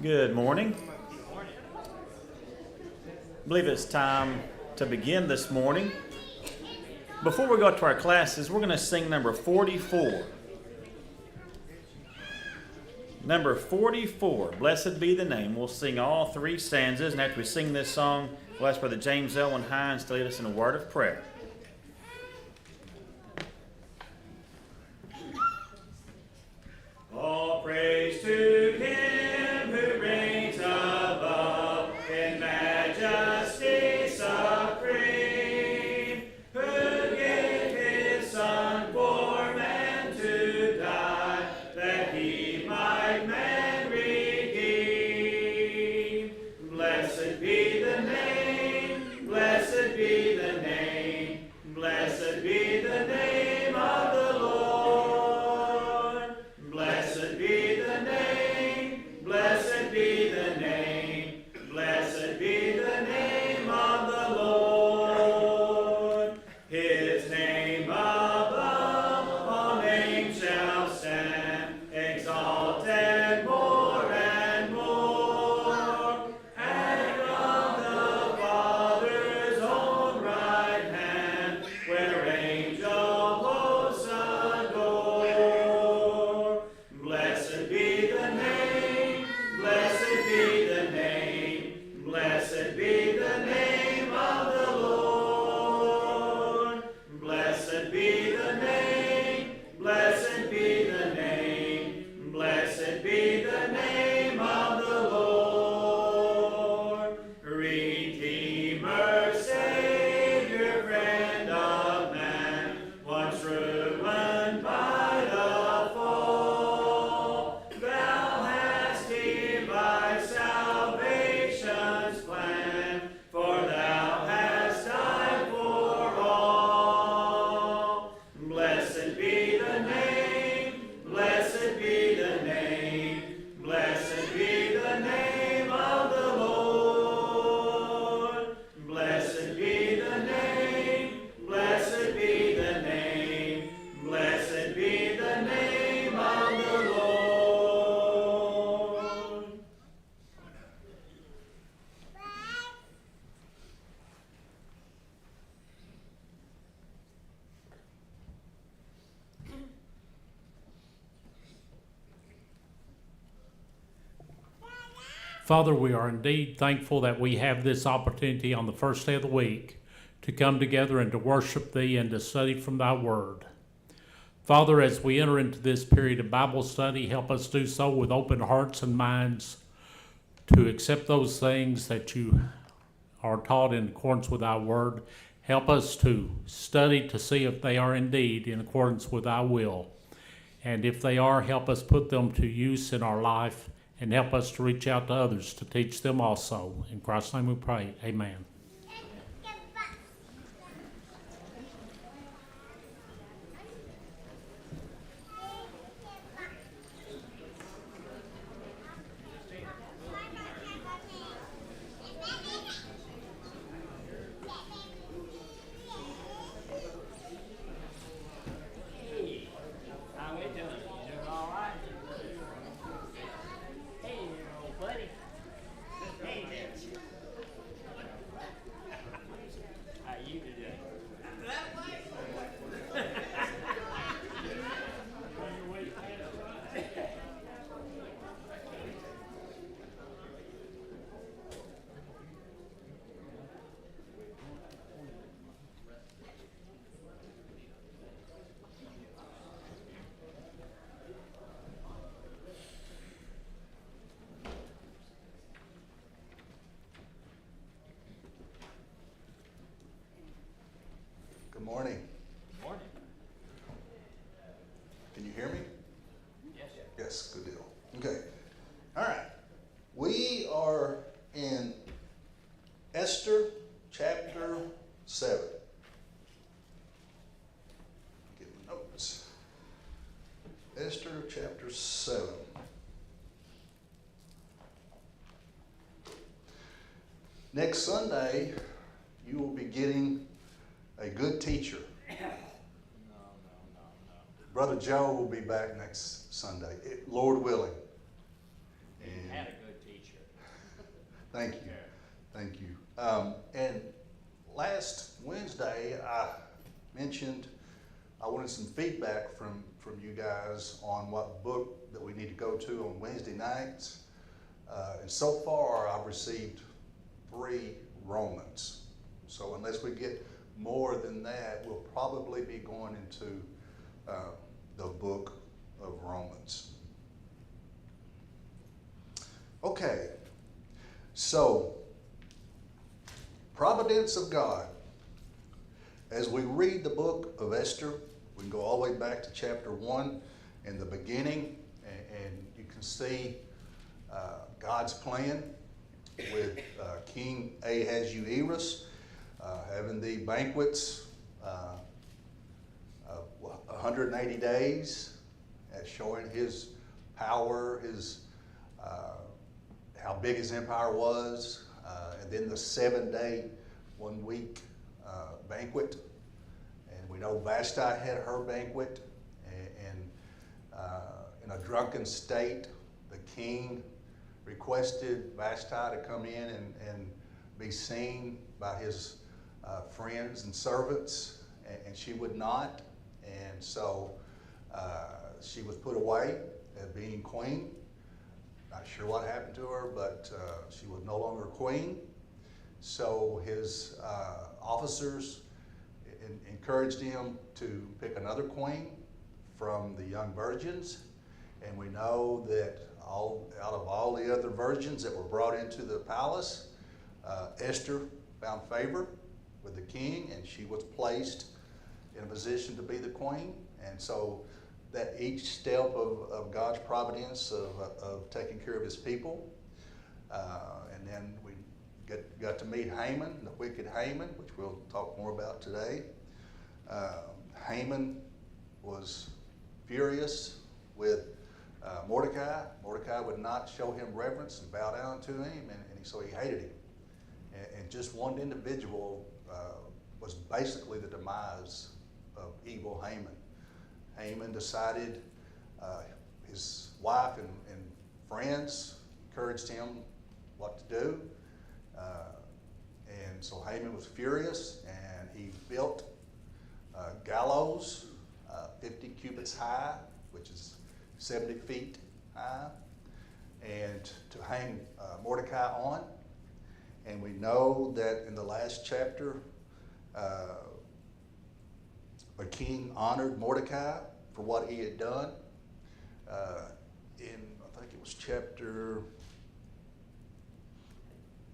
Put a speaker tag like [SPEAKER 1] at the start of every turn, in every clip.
[SPEAKER 1] Good morning. I believe it's time to begin this morning. Before we go to our classes, we're going to sing number 44. Number 44, Blessed Be the Name. We'll sing all three stanzas, and after we sing this song, we'll ask Brother James Elwin Hines to lead us in a word of prayer. All praise to Him who reigns above in majesty supreme, who gave His Son for man to die, that He might man redeem. Blessed be the name, blessed be the name, blessed be the name of the Lord. Blessed be the name, blessed be the name, blessed be the name of the Lord. His name above all names shall stand, exalted more and more, and on the Father's own right hand, where angel hosts adore. Blessed be the name, blessed be the name, blessed be the name of the Lord. Blessed be the name, blessed be the name, blessed be the name of the Lord. Redeemer, Savior, friend of man, once ruined by the fall, Thou hast devised salvation's plan, for Thou hast died for all. Blessed be the name, blessed be the name, blessed be the name of the Lord. Blessed be the name, blessed be the name, blessed be the name of the Lord.
[SPEAKER 2] Father, we are indeed thankful that we have this opportunity on the first day of the week to come together and to worship Thee and to study from Thy Word. Father, as we enter into this period of Bible study, help us do so with open hearts and minds to accept those things that You are taught in accordance with Thy Word. Help us to study to see if they are indeed in accordance with Thy will. And if they are, help us put them to use in our life and help us to reach out to others to teach them also. In Christ's name we pray, amen.
[SPEAKER 3] How we doing? You doing all right? Hey, old buddy. Hey there. How you today? That way.
[SPEAKER 4] Good morning.
[SPEAKER 3] Morning.
[SPEAKER 4] Can you hear me?
[SPEAKER 3] Yes, sir.
[SPEAKER 4] Yes, good deal. Okay. All right. We are in Esther chapter 7. Get my notes. Esther chapter 7. Next Sunday, you will be getting a good teacher.
[SPEAKER 3] No.
[SPEAKER 4] Brother Joe will be back next Sunday, Lord willing.
[SPEAKER 3] You had a good teacher.
[SPEAKER 4] Thank you. Thank you. And last Wednesday, I mentioned I wanted some feedback from you guys on what book that we need to go to on Wednesday nights. And so far, I've received 3 Romans. So unless we get more than that, we'll probably be going into the book of Romans. Okay, so providence of God. As we read the book of Esther, we can go all the way back to chapter 1 in the beginning, and you can see God's plan with King Ahasuerus having the banquets of 180 days, showing his power, his how big his empire was, and then the 7-day, 1-week banquet. And we know Vashti had her banquet, and in a drunken state, the king requested Vashti to come in and be seen by his friends and servants, and she would not. And so she was put away as being queen. Not sure what happened to her, but she was no longer queen. So his officers encouraged him to pick another queen from the young virgins. And we know that out of all the other virgins that were brought into the palace, Esther found favor with the king, and she was placed in a position to be the queen. And so that each step of God's providence of taking care of his people. And then we got to meet Haman, the wicked Haman, which we'll talk more about today. Haman was furious with Mordecai. Mordecai would not show him reverence and bow down to him, so he hated him. And just one individual was basically the demise of evil Haman. Haman decided, his wife and friends encouraged him what to do. And so Haman was furious, and he built a gallows 50 cubits high, which is 70 feet high, and to hang Mordecai on. And we know that in the last chapter, the king honored Mordecai for what he had done. In, I think it was chapter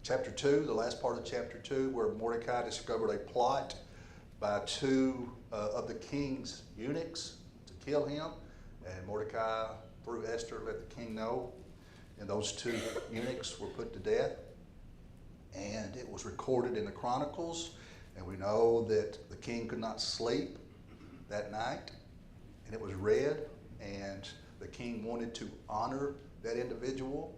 [SPEAKER 4] 2, the last part of chapter 2, where Mordecai discovered a plot by 2 of the king's eunuchs to kill him. And Mordecai, through Esther, let the king know. And those 2 eunuchs were put to death. And it was recorded in the Chronicles. And we know that the king could not sleep that night. And it was read. And the king wanted to honor that individual.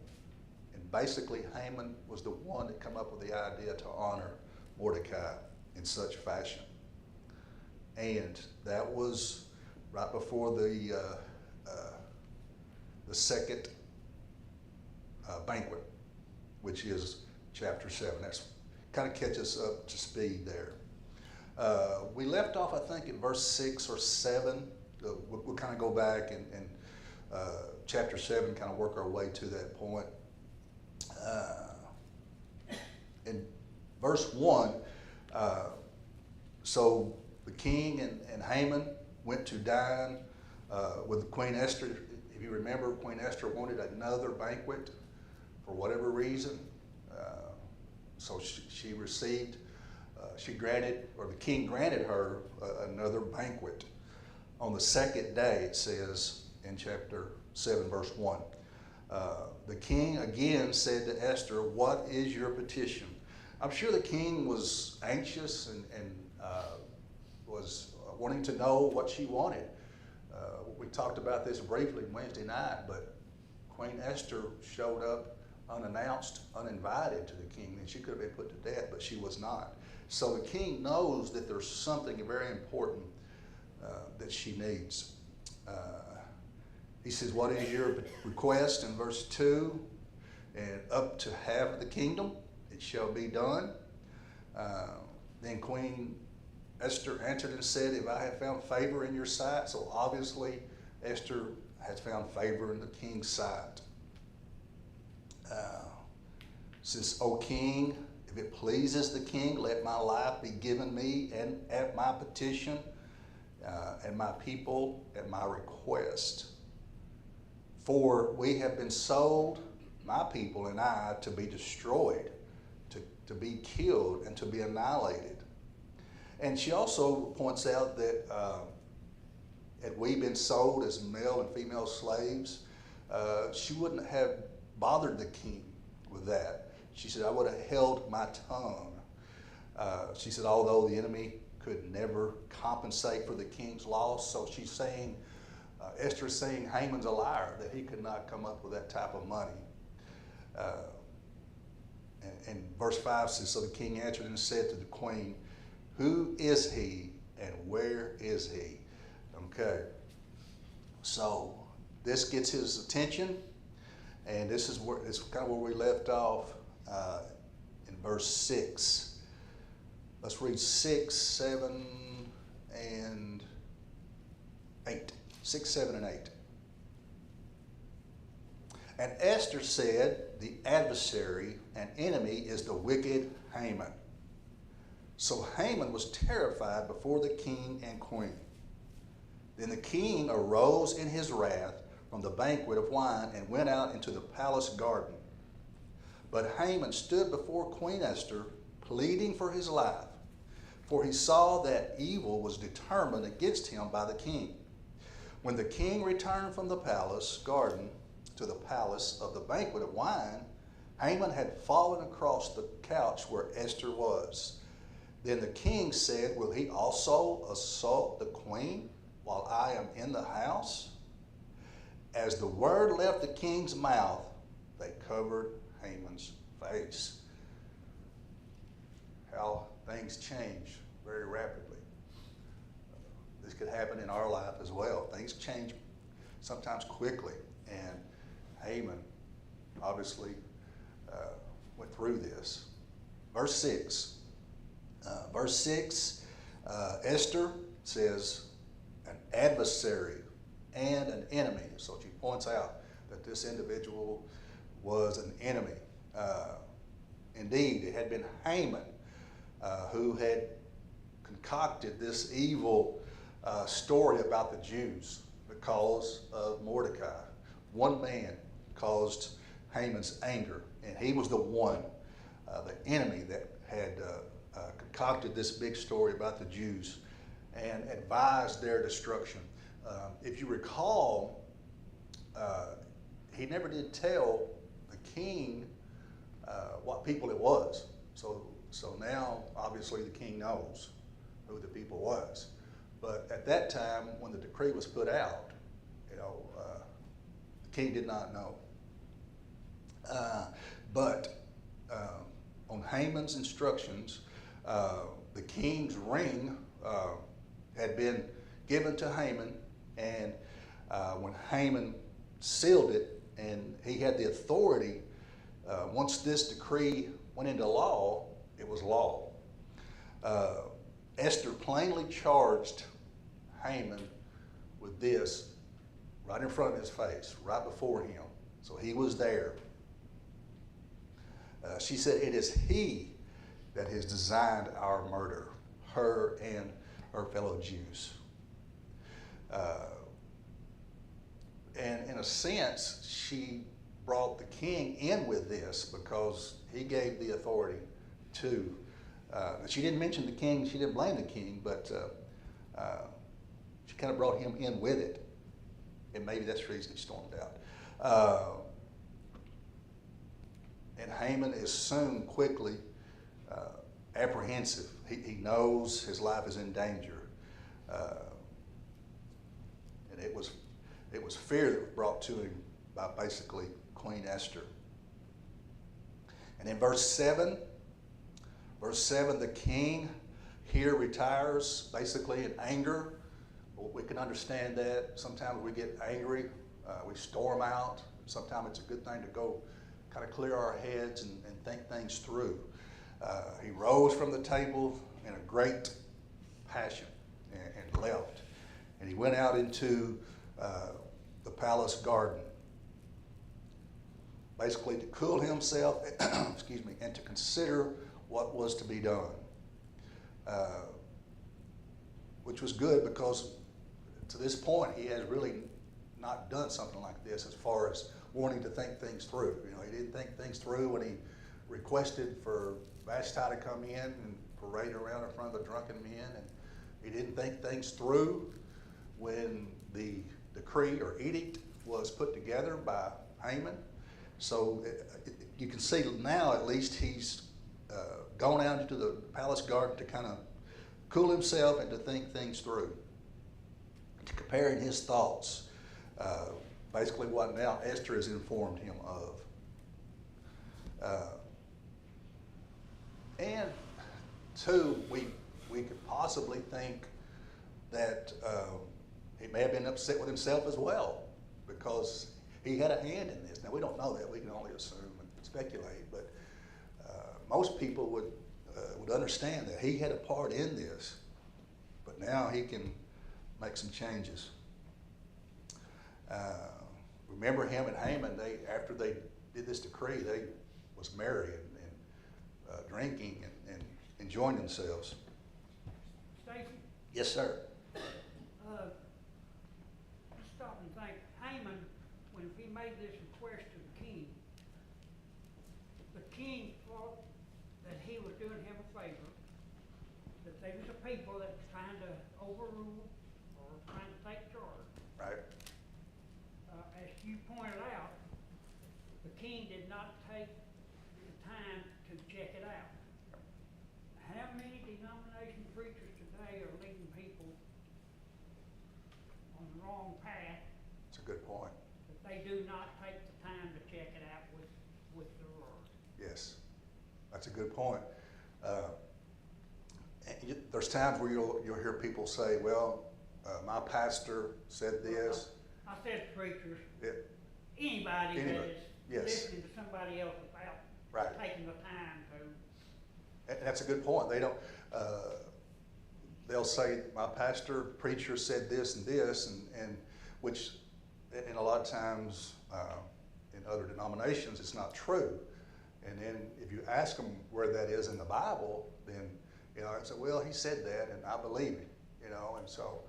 [SPEAKER 4] And basically, Haman was the one that came up with the idea to honor Mordecai in such fashion. And that was right before the second banquet, which is chapter 7. That's kind of catch us up to speed there. We left off, I think, at verse 6 or 7. We'll kind of go back and chapter 7, kind of work our way to that point. In verse 1, so the king and Haman went to dine with Queen Esther. If you remember, Queen Esther wanted another banquet for whatever reason. So she received, she granted, or the king granted her another banquet. On the second day, it says in chapter 7, verse 1, the king again said to Esther, "What is your petition?" I'm sure the king was anxious and was wanting to know what she wanted. We talked about this briefly Wednesday night, but Queen Esther showed up unannounced, uninvited to the king, and she could have been put to death, but she was not. So the king knows that there's something very important that she needs. He says, "What is your request?" In verse 2, and up to half of the kingdom it shall be done. Then Queen Esther answered and said, if I have found favor in your sight. So obviously Esther has found favor in the king's sight. Says, O king, if it pleases the king, let my life be given me and at my petition, and my people at my request. For we have been sold, my people and I, to be destroyed, to be killed and to be annihilated. And she also points out that had we been sold as male and female slaves, she wouldn't have bothered the king with that. She said, I would have held my tongue. She said, although the enemy could never compensate for the king's loss, so she's saying, Esther is saying Haman's a liar, that he could not come up with that type of money. And verse 5 says, so the king answered and said to the queen, who is he and where is he? Okay, so this gets his attention, and this is where it's kind of where we left off in verse 6. Let's read 6, 7, and 8. 6, 7, and 8. And Esther said, the adversary and enemy is the wicked Haman. So Haman was terrified before the king and queen. Then the king arose in his wrath from the banquet of wine and went out into the palace garden. But Haman stood before Queen Esther, pleading for his life, for he saw that evil was determined against him by the king. When the king returned from the palace garden to the palace of the banquet of wine, Haman had fallen across the couch where Esther was. Then the king said, will he also assault the queen while I am in the house? As the word left the king's mouth, they covered Haman's face. How things change very rapidly. This could happen in our life as well. Things change sometimes quickly, and Haman obviously went through this. Verse 6. Esther says an adversary and an enemy. So she points out that this individual was an enemy. Indeed, it had been Haman who had concocted this evil story about the Jews because of Mordecai. One man caused Haman's anger, and he was the one, the enemy that had concocted this big story about the Jews and advised their destruction. If you recall, he never did tell the king what people it was. So now, obviously, the king knows who the people was. But at that time, when the decree was put out, the king did not know. But on Haman's instructions, the king's ring had been given to Haman, and when Haman sealed it, and he had the authority, once this decree went into law, it was law. Esther plainly charged Haman with this right in front of his face, right before him. So he was there. She said, it is he that has designed our murder, her and her fellow Jews. And in a sense, she brought the king in with this because he gave the authority to. She didn't mention the king, she didn't blame the king, but she kind of brought him in with it. And maybe that's the reason he stormed out. And Haman is soon, quickly apprehensive. He knows his life is in danger. And it was fear that was brought to him by basically Queen Esther. And in verse 7, the king here retires basically in anger. We can understand that. Sometimes we get angry, we storm out. Sometimes it's a good thing to go kind of clear our heads and think things through. He rose from the table in a great passion and left. And he went out into the palace garden, basically to cool himself, excuse me, and to consider what was to be done. Which was good because to this point he has really not done something like this as far as wanting to think things through. You know, he didn't think things through when he requested for Vashti to come in and parade around in front of the drunken men, and he didn't think things through when the decree or edict was put together by Haman. So you can see now at least he's gone out into the palace garden to kind of cool himself and to think things through, to comparing his thoughts, basically what now Esther has informed him of. And two, we could possibly think that he may have been upset with himself as well because he had a hand in this. Now, we don't know that. We can only assume and speculate, but most people would understand that he had a part in this, but now he can make some changes. Remember him and Haman, after they did this decree, they was merry and drinking and enjoying themselves.
[SPEAKER 5] Stacy,
[SPEAKER 4] Yes, sir.
[SPEAKER 5] just stop and think, Haman, when he made this request to the king thought that he was doing him a favor, that there was a people that was trying to overrule or trying to take charge.
[SPEAKER 4] Right.
[SPEAKER 5] As you pointed out, the king did not take the time to check it out. How many denomination preachers today are leading people on the wrong path
[SPEAKER 4] That's a good point.
[SPEAKER 5] that they do not take the time to check it out with the Lord?
[SPEAKER 4] Yes, that's a good point. There's times where you'll hear people say, well, my pastor said this.
[SPEAKER 5] I said preachers,
[SPEAKER 4] It,
[SPEAKER 5] anybody that
[SPEAKER 4] Anybody,
[SPEAKER 5] is
[SPEAKER 4] yes.
[SPEAKER 5] listening to somebody else without
[SPEAKER 4] Right.
[SPEAKER 5] taking the time to.
[SPEAKER 4] and that's a good point. They don't, they'll say, my pastor, preacher said this and this, and which, and a lot of times in other denominations, it's not true. And then if you ask them where that is in the Bible, then, you know, I say, well, he said that, and I believe him, you know, and so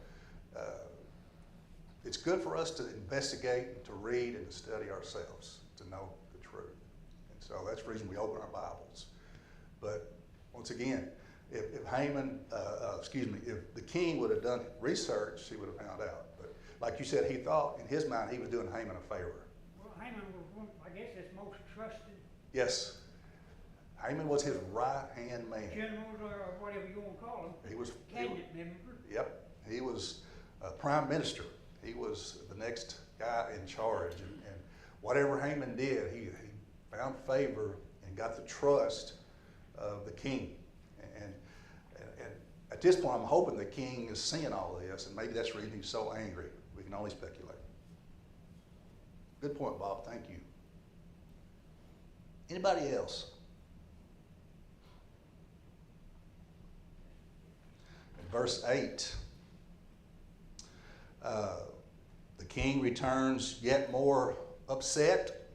[SPEAKER 4] it's good for us to investigate and to read and to study ourselves, to know the truth. And so that's the reason we open our Bibles. But once again, if Haman, if the king would have done research, he would have found out. But like you said, he thought in his mind he was doing Haman a favor.
[SPEAKER 5] Well, Haman was one, I guess, his most trusted
[SPEAKER 4] Yes, Haman was his right-hand man.
[SPEAKER 5] generals or whatever you want to call them,
[SPEAKER 4] He was,
[SPEAKER 5] cabinet member.
[SPEAKER 4] yep, he was prime minister. He was the next guy in charge, and whatever Haman did, he found favor and got the trust of the king. And at this point, I'm hoping the king is seeing all of this, and maybe that's the reason he's so angry. We can only speculate. Good point, Bob. Thank you. Anybody else? In verse 8, the king returns yet more upset.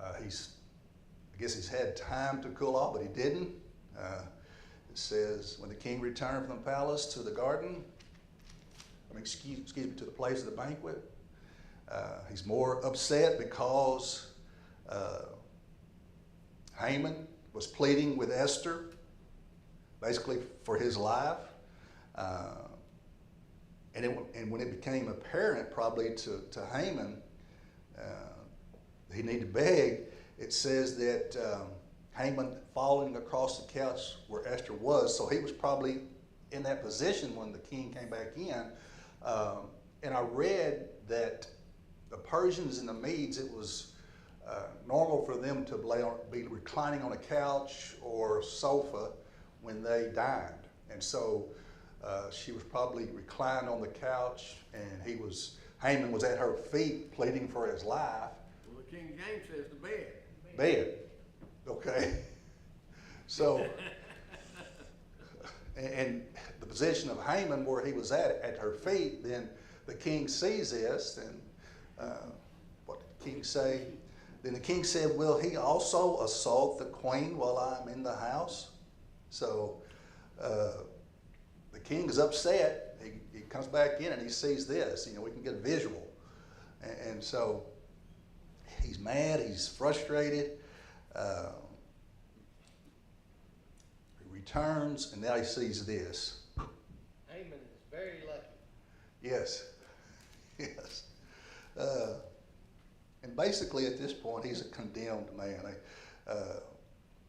[SPEAKER 4] I guess he's had time to cool off, but he didn't. It says, when the king returned from the palace to the garden, excuse me, to the place of the banquet, he's more upset because Haman was pleading with Esther, basically for his life. And when it became apparent probably to Haman, he needed to beg, it says that Haman falling across the couch where Esther was, so he was probably in that position when the king came back in. And I read that the Persians and the Medes, it was normal for them to be reclining on a couch or sofa when they dined. And so she was probably reclined on the couch, and Haman was at her feet pleading for his life.
[SPEAKER 6] Well, the King James says the bed.
[SPEAKER 4] bed, okay? So, and the position of Haman where he was at her feet, then the king sees this, and what did the king say? Then the king said, will he also assault the queen while I'm in the house? So the king is upset. He comes back in and he sees this. You know, we can get a visual. And so he's mad, he's frustrated. He returns, and now he sees this.
[SPEAKER 3] Haman is very lucky.
[SPEAKER 4] Yes, yes. And basically at this point, he's a condemned man.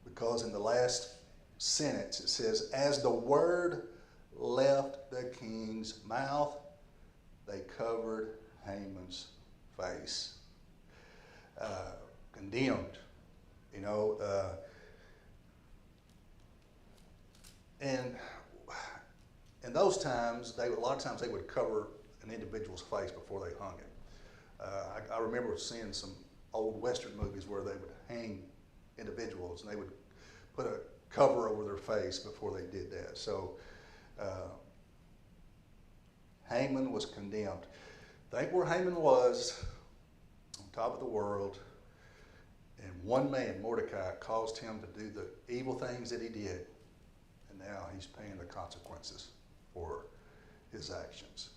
[SPEAKER 4] Because in the last sentence it says, as the word left the king's mouth, they covered Haman's face. Condemned, you know. And in those times, a lot of times they would cover an individual's face before they hung him. I remember seeing some old Western movies where they would hang individuals and they would put a cover over their face before they did that. So Haman was condemned. Think where Haman was, on top of the world, and one man, Mordecai, caused him to do the evil things that he did, and now he's paying the consequences for his actions.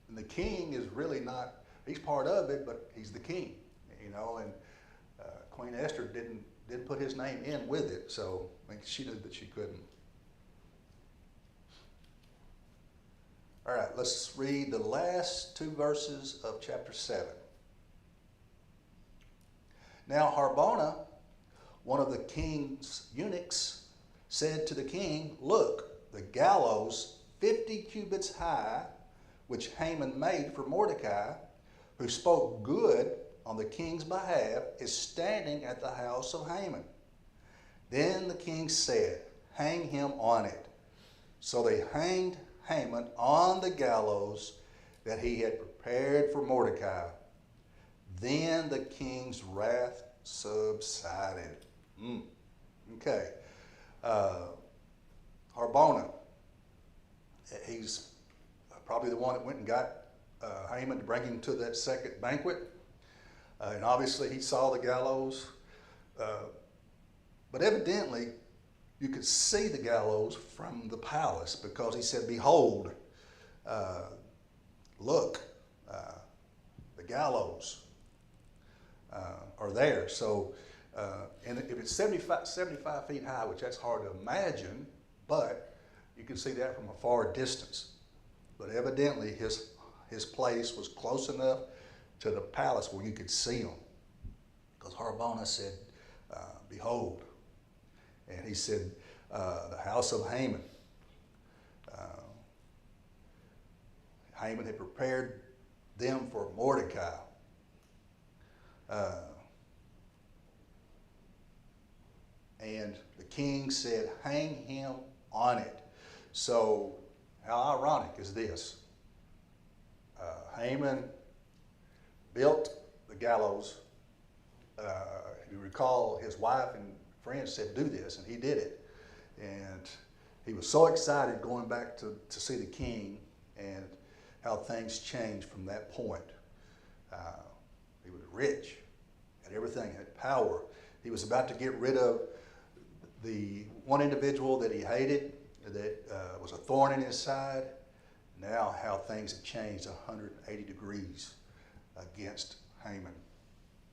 [SPEAKER 4] And the king is really not, he's part of it, but he's the king, you know, and Queen Esther didn't put his name in with it, so I think she knew that she couldn't. All right, let's read the last two verses of chapter 7. Now Harbona, one of the king's eunuchs, said to the king, look, the gallows 50 cubits high, which Haman made for Mordecai, who spoke good on the king's behalf, is standing at the house of Haman. Then the king said, hang him on it. So they hanged Haman on the gallows that he had prepared for Mordecai. Then the king's wrath subsided. Okay. Harbona, he's probably the one that went and got Haman to bring him to that second banquet. And obviously he saw the gallows. But evidently, you could see the gallows from the palace because he said, behold, look, the gallows are there. So, and if it's 75 feet high, which that's hard to imagine, but you can see that from a far distance. But evidently his place was close enough to the palace where you could see him. Because Harbona said, behold. And he said, the house of Haman. Haman had prepared them for Mordecai. And the king said, hang him on it. So how ironic is this? Haman built the gallows. If you recall, his wife and friends said, do this, and he did it. And he was so excited going back to see the king and how things changed from that point. He was rich, had everything, had power. He was about to get rid of the one individual that he hated, that was a thorn in his side. Now how things have changed 180 degrees against Haman.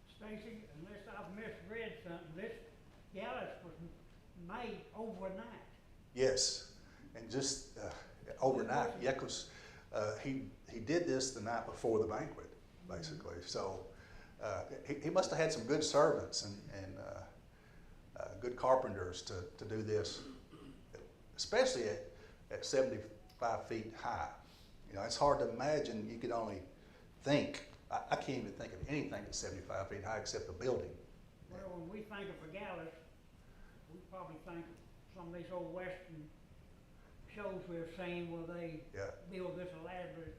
[SPEAKER 5] Stacy, unless I've misread something, this gallows was made overnight.
[SPEAKER 4] Yes, and just overnight, yeah, because he did this the night before the banquet, basically. So he must have had some good servants and good carpenters to do this, especially at 75 feet high. You know, it's hard to imagine. You could only think. I can't even think of anything that's 75 feet high except the building.
[SPEAKER 5] Well, when we think of a gallows, we probably think of some of these old Western shows we've seen where they build this elaborate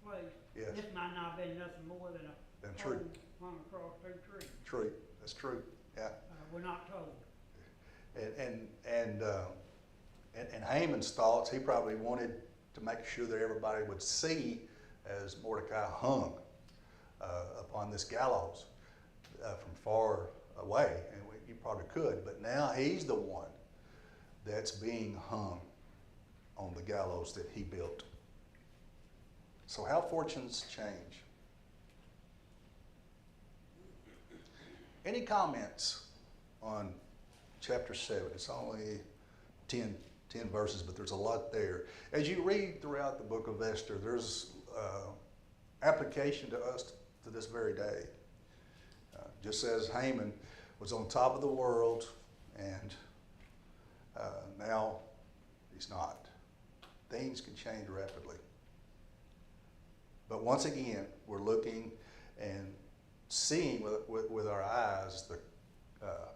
[SPEAKER 5] place.
[SPEAKER 4] Yes.
[SPEAKER 5] This might not have been nothing more than a
[SPEAKER 4] tree
[SPEAKER 5] pole hung across two trees.
[SPEAKER 4] True, that's true. Yeah.
[SPEAKER 5] We're not told.
[SPEAKER 4] And Haman's thoughts, he probably wanted to make sure that everybody would see as Mordecai hung upon this gallows from far away. And you probably could, but now he's the one that's being hung on the gallows that he built. So how fortunes change. Any comments on chapter 7? It's only 10 verses, but there's a lot there. As you read throughout the book of Esther, there's application to us to this very day. Just as Haman was on top of the world, and now he's not. Things can change rapidly. But once again, we're looking and seeing with our eyes the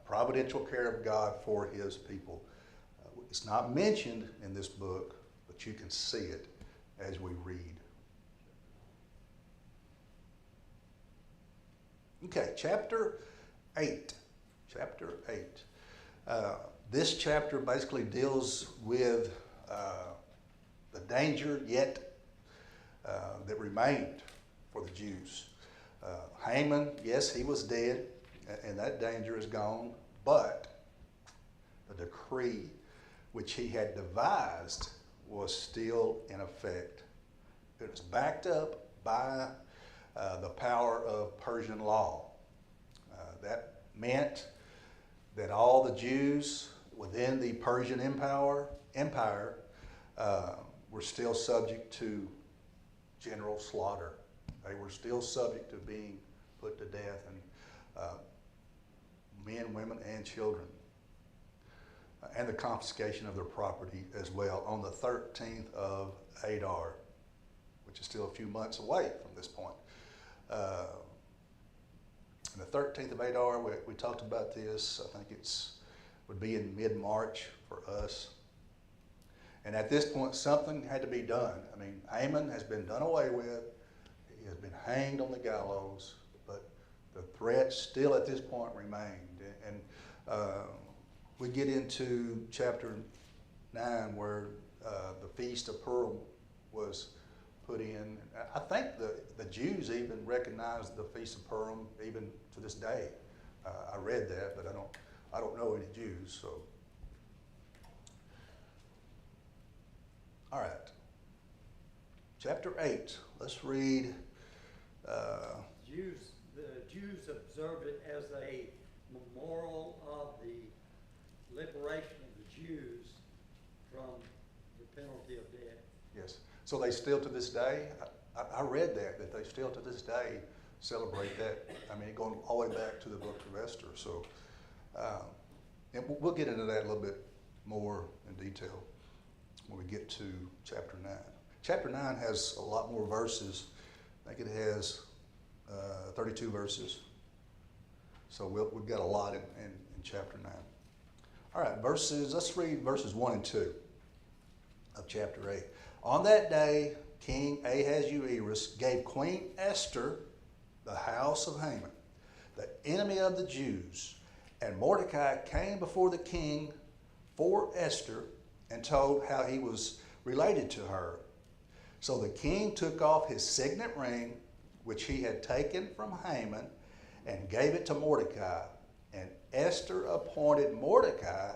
[SPEAKER 4] providential care of God for his people. It's not mentioned in this book, but you can see it as we read. Okay, chapter 8. Chapter 8. This chapter basically deals with the danger yet that remained for the Jews. Haman, yes, he was dead, and that danger is gone, but the decree which he had devised was still in effect. It was backed up by the power of Persian law. That meant that all the Jews within the Persian Empire were still subject to general slaughter. They were still subject to being put to death, and men, women, and children, and the confiscation of their property as well on the 13th of Adar, which is still a few months away from this point. And the 13th of Adar, we talked about this. I think would be in mid-March for us. And at this point, something had to be done. I mean, Haman has been done away with. He has been hanged on the gallows, but the threat still at this point remained. And we get into chapter 9 where the Feast of Purim was put in. I think the Jews even recognize the Feast of Purim even to this day. I read that, but I don't know any Jews. So, all right, chapter 8. Let's read.
[SPEAKER 6] The Jews observed it as a memorial of the liberation of the Jews from the penalty of death.
[SPEAKER 4] Yes. So they still to this day, I read that they still to this day celebrate that. I mean, going all the way back to the book of Esther. So, and we'll get into that a little bit more in detail when we get to chapter 9. Chapter 9 has a lot more verses. I think it has 32 verses. So we've got a lot in chapter 9. All right, let's read verses 1 and 2 of chapter 8. On that day, King Ahasuerus gave Queen Esther the house of Haman, the enemy of the Jews. And Mordecai came before the king for Esther and told how he was related to her. So the king took off his signet ring, which he had taken from Haman, and gave it to Mordecai. And Esther appointed Mordecai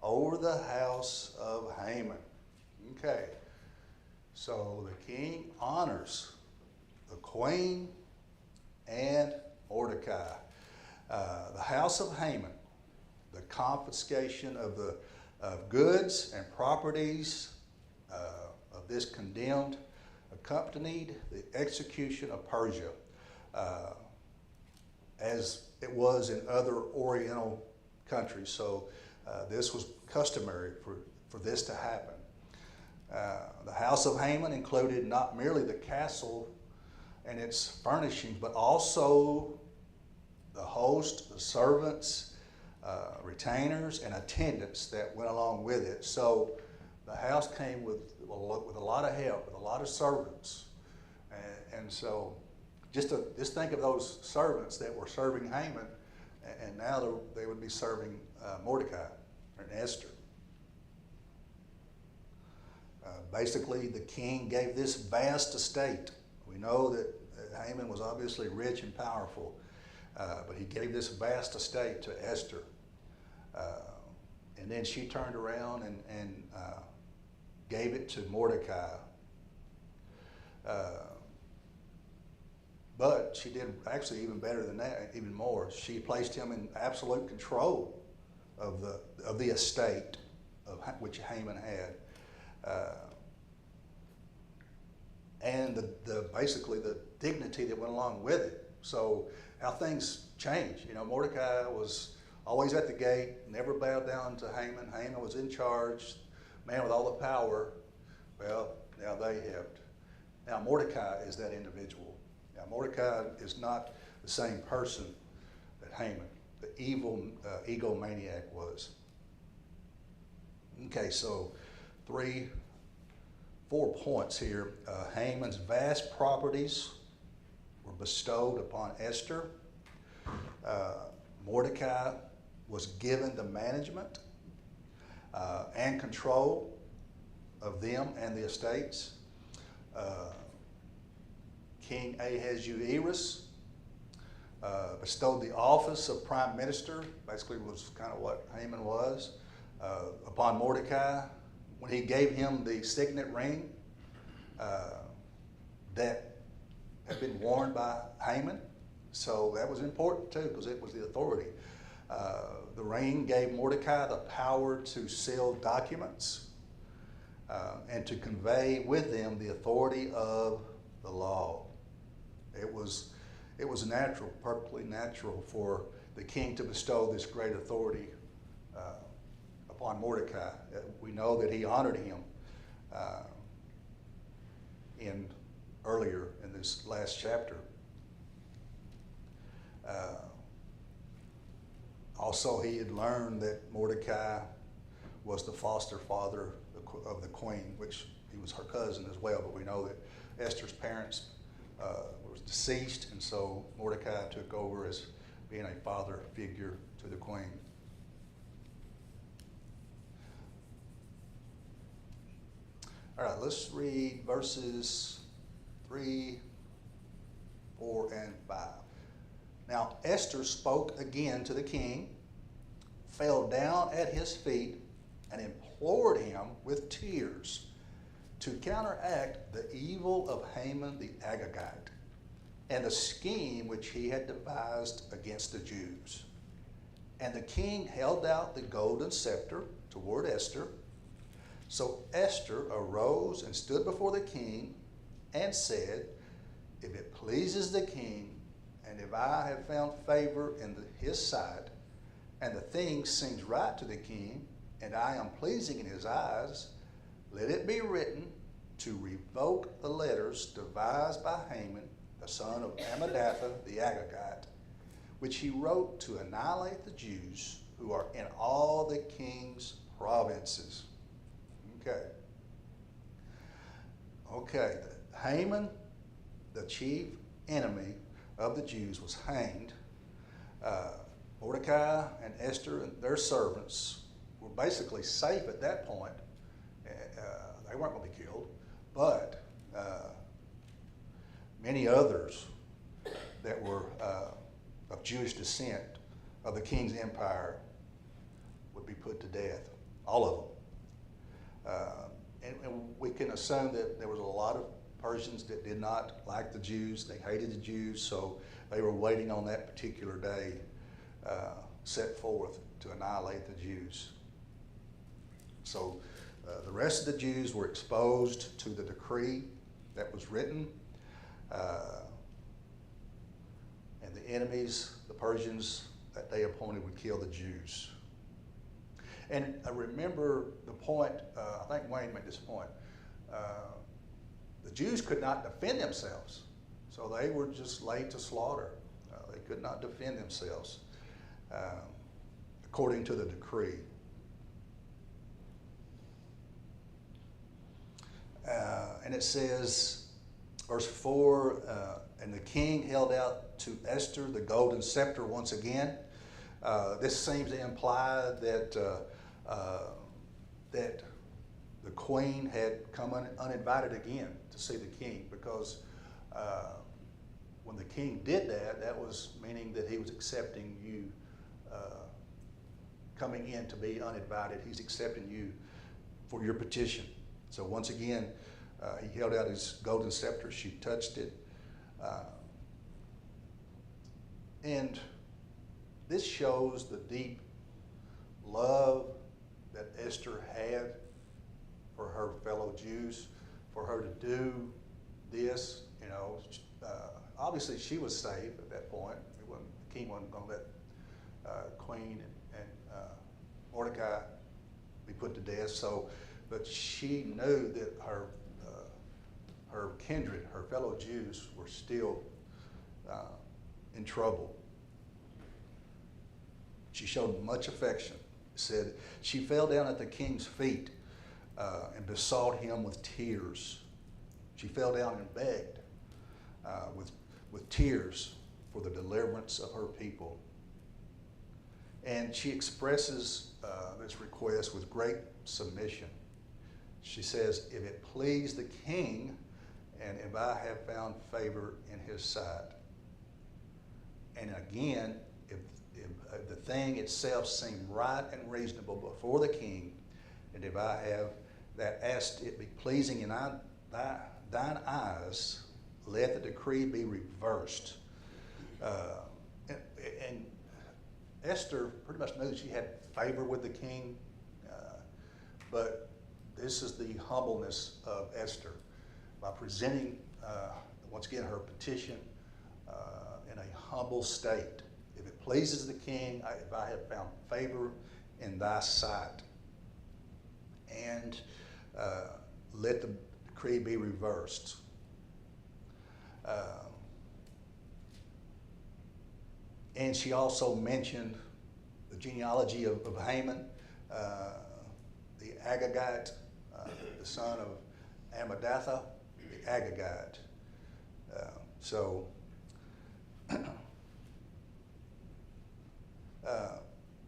[SPEAKER 4] over the house of Haman. Okay. So the king honors the queen and Mordecai. The house of Haman, the confiscation of goods and properties of this condemned, accompanied the execution of Persia, as it was in other Oriental countries. So this was customary for this to happen. The house of Haman included not merely the castle and its furnishings, but also the host, the servants, retainers, and attendants that went along with it. So the house came with a lot of help, with a lot of servants. And so just think of those servants that were serving Haman And now they would be serving Mordecai and Esther. Basically, the king gave this vast estate. We know that Haman was obviously rich and powerful, but he gave this vast estate to Esther. And then she turned around and gave it to Mordecai. But she did actually even better than that, even more. She placed him in absolute control of the estate of which Haman had. And basically the dignity that went along with it. So how things change. You know, Mordecai was always at the gate, never bowed down to Haman. Haman was in charge, man with all the power. Well, now they have. Now Mordecai is that individual. Now Mordecai is not the same person that Haman, the evil egomaniac, was. Okay, so 4 points here. Haman's vast properties were bestowed upon Esther. Mordecai was given the management and control of them and the estates. King Ahasuerus bestowed the office of prime minister, basically was kind of what Haman was, upon Mordecai. When he gave him the signet ring that had been worn by Haman. So that was important too, because it was the authority. The ring gave Mordecai the power to seal documents and to convey with them the authority of the law. It was natural, perfectly natural for the king to bestow this great authority upon Mordecai. We know that he honored him earlier in this last chapter. Also, he had learned that Mordecai was the foster father of the queen, which he was her cousin as well, but we know that Esther's parents were deceased, and so Mordecai took over as being a father figure to the queen. All right, let's read verses 3, 4, and 5. Now Esther spoke again to the king, fell down at his feet, and implored him with tears to counteract the evil of Haman the Agagite and the scheme which he had devised against the Jews. And the king held out the golden scepter toward Esther. So Esther arose and stood before the king and said, "If it pleases the king, and if I have found favor in his sight, and the thing seems right to the king, and I am pleasing in his eyes, let it be written to revoke the letters devised by Haman, the son of Hammedatha the Agagite, which he wrote to annihilate the Jews who are in all the king's provinces." Okay. Haman, the chief enemy of the Jews, was hanged. Mordecai and Esther and their servants were basically safe at that point. They weren't going to be killed, but many others that were of Jewish descent of the king's empire would be put to death, all of them. And we can assume that there was a lot of Persians that did not like the Jews. They hated the Jews, so they were waiting on that particular day set forth to annihilate the Jews. So the rest of the Jews were exposed to the decree that was written, and the enemies, the Persians that they appointed, would kill the Jews. And I remember the point, I think Wayne made this point, the Jews could not defend themselves, so they were just laid to slaughter. They could not defend themselves according to the decree. And it says, verse 4, and the king held out to Esther the golden scepter once again. This seems to imply that that the queen had come uninvited again to see the king, because when the king did that, that was meaning that he was accepting you coming in to be uninvited. He's accepting you for your petition. So once again, he held out his golden scepter. She touched it. And this shows the deep love that Esther had for her fellow Jews, for her to do this. You know, obviously she was saved at that point. The king wasn't going to let Queen and Mordecai be put to death. So, but she knew that her kindred, her fellow Jews, were still in trouble. She showed much affection. It said she fell down at the king's feet and besought him with tears. She fell down and begged with tears for the deliverance of her people. And she expresses this request with great submission. She says, if it please the king, and if I have found favor in his sight. And again, if the thing itself seemed right and reasonable before the king, and if I have that asked it be pleasing in thine eyes, let the decree be reversed. And Esther pretty much knew she had favor with the king, but this is the humbleness of Esther. By presenting, once again, her petition in a humble state. If it pleases the king, if I have found favor in thy sight, and let the decree be reversed. And she also mentioned the genealogy of Haman, the Agagite, the son of Ammedatha, the Agagite.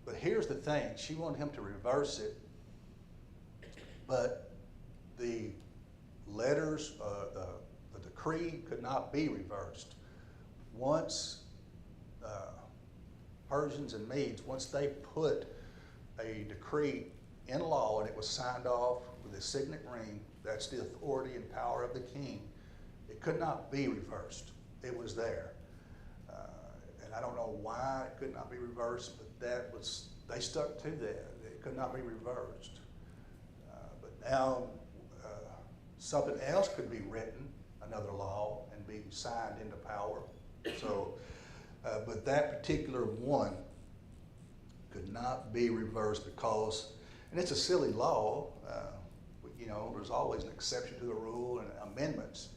[SPEAKER 4] But here's the thing. She wanted him to reverse it, but the letters, the decree could not be reversed. Once Persians and Medes, once they put a decree in law and it was signed off with a signet ring, that's the authority and power of the king, it could not be reversed. It was there. And I don't know why it could not be reversed, but they stuck to that. It could not be reversed. But now something else could be written, another law, and be signed into power. So, but that particular one could not be reversed because, and it's a silly law, you know, there's always an exception to the rule and amendments,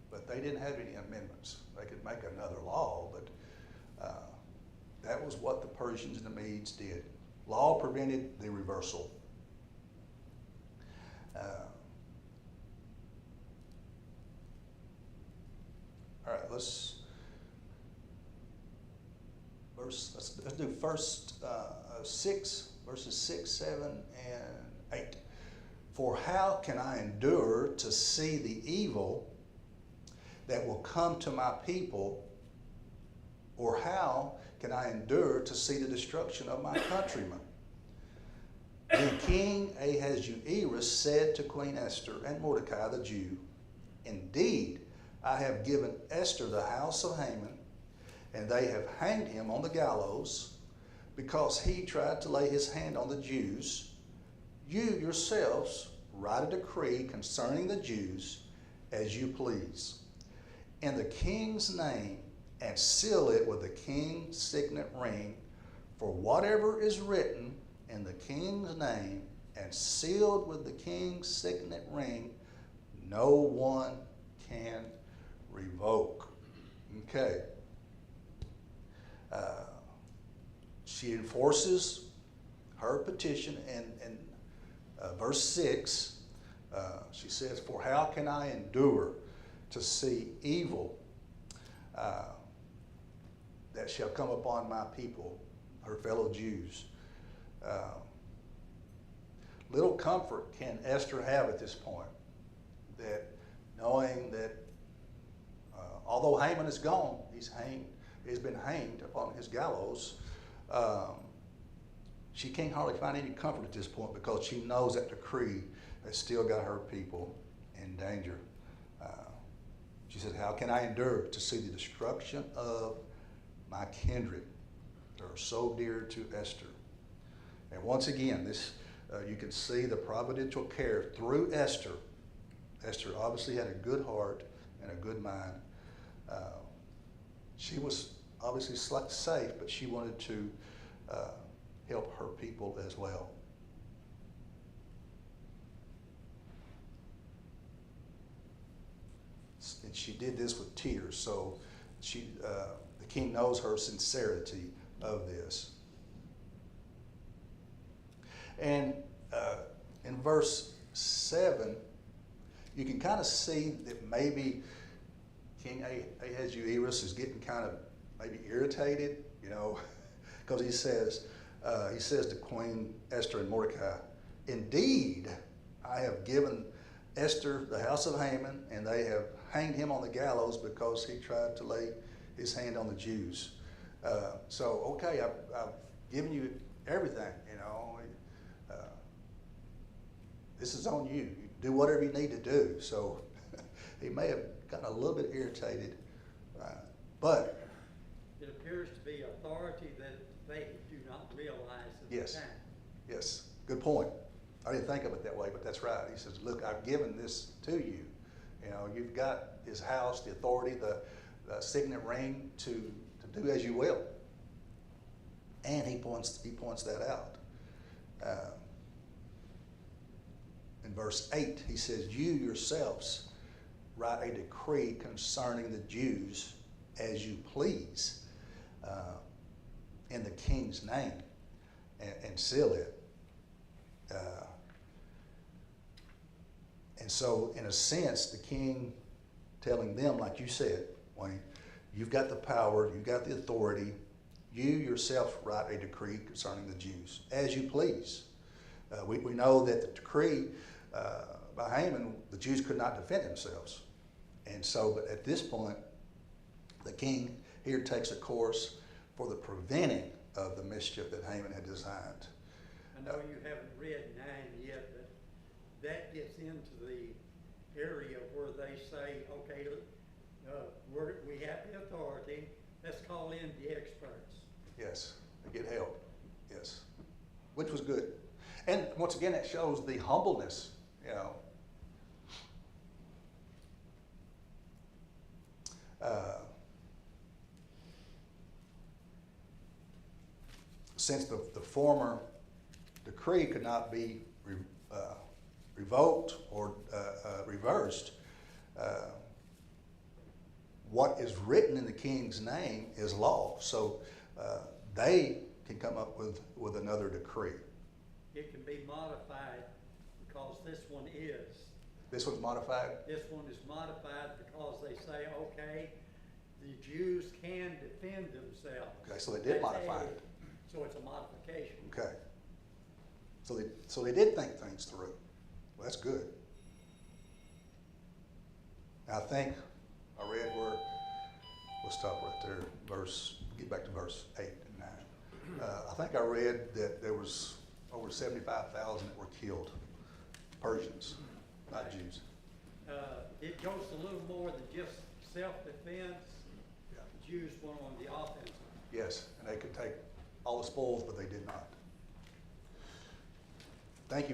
[SPEAKER 4] but they didn't have any amendments. They could make another law, but that was what the Persians and the Medes did. Law prevented the reversal. All right, let's do first 6, verses 6, 7, and 8. For how can I endure to see the evil that will come to my people, or how can I endure to see the destruction of my countrymen? Then King Ahasuerus said to Queen Esther and Mordecai the Jew, indeed, I have given Esther the house of Haman, and they have hanged him on the gallows because he tried to lay his hand on the Jews. You yourselves write a decree concerning the Jews as you please, in the king's name, and seal it with the king's signet ring. For whatever is written in the king's name and sealed with the king's signet ring, no one can revoke. Okay. She enforces her petition in verse 6. She says, for how can I endure to see evil that shall come upon my people? her fellow Jews. Little comfort can Esther have at this point, that knowing that although Haman is gone, he's been hanged upon his gallows, she can't hardly find any comfort at this point because she knows that decree has still got her people in danger. She says, how can I endure to see the destruction of my kindred that are so dear to Esther? And once again, this you can see the providential care through Esther. Esther obviously had a good heart and a good mind. She was obviously safe, but she wanted to help her people as well. And she did this with tears, so the king knows her sincerity of this. And in verse 7, you can kind of see that maybe King Ahasuerus is getting kind of maybe irritated, because he says to Queen Esther and Mordecai, indeed, I have given Esther the house of Haman, and they have hanged him on the gallows because he tried to lay his hand on the Jews. So, okay, I've given you everything, this is on you. You do whatever you need to do. So he may have gotten a little bit irritated, but
[SPEAKER 6] it appears to be authority that they do not realize at the
[SPEAKER 4] yes,
[SPEAKER 6] time.
[SPEAKER 4] yes, good point. I didn't think of it that way, but that's right. He says, look, I've given this to you. You've got his house, the authority, the signet ring to do as you will. And he points that out. In verse 8, he says, you yourselves write a decree concerning the Jews as you please, in the king's name, and seal it. And so, in a sense, the king telling them, like you said, Wayne, you've got the power, you've got the authority, you yourself write a decree concerning the Jews, as you please. We know that the decree by Haman, the Jews could not defend themselves. And so, but at this point, the king here takes a course for the preventing of the mischief that Haman had designed.
[SPEAKER 6] I know you haven't read 9 yet, but that gets into the area where they say, okay, we have the authority, let's call in the experts.
[SPEAKER 4] Yes, to get help. Yes, which was good. And once again, it shows the humbleness, since the former decree could not be revoked or reversed, what is written in the king's name is law. So they can come up with another decree.
[SPEAKER 6] It can be modified because this one is.
[SPEAKER 4] This one's modified?
[SPEAKER 6] This one is modified because they say, okay, the Jews can defend themselves.
[SPEAKER 4] Okay, so they did
[SPEAKER 6] That's
[SPEAKER 4] modify
[SPEAKER 6] added.
[SPEAKER 4] it.
[SPEAKER 6] So it's a modification.
[SPEAKER 4] Okay. So they did think things through. Well, that's good. Now, I think I read where, we'll stop right there, get back to verse 8 and 9. I think I read that there was over 75,000 that were killed, Persians, not Jews.
[SPEAKER 6] It goes a little more than just self-defense.
[SPEAKER 4] Yeah.
[SPEAKER 6] The Jews went on the offensive.
[SPEAKER 4] Yes, and they could take all the spoils, but they did not. Thank you very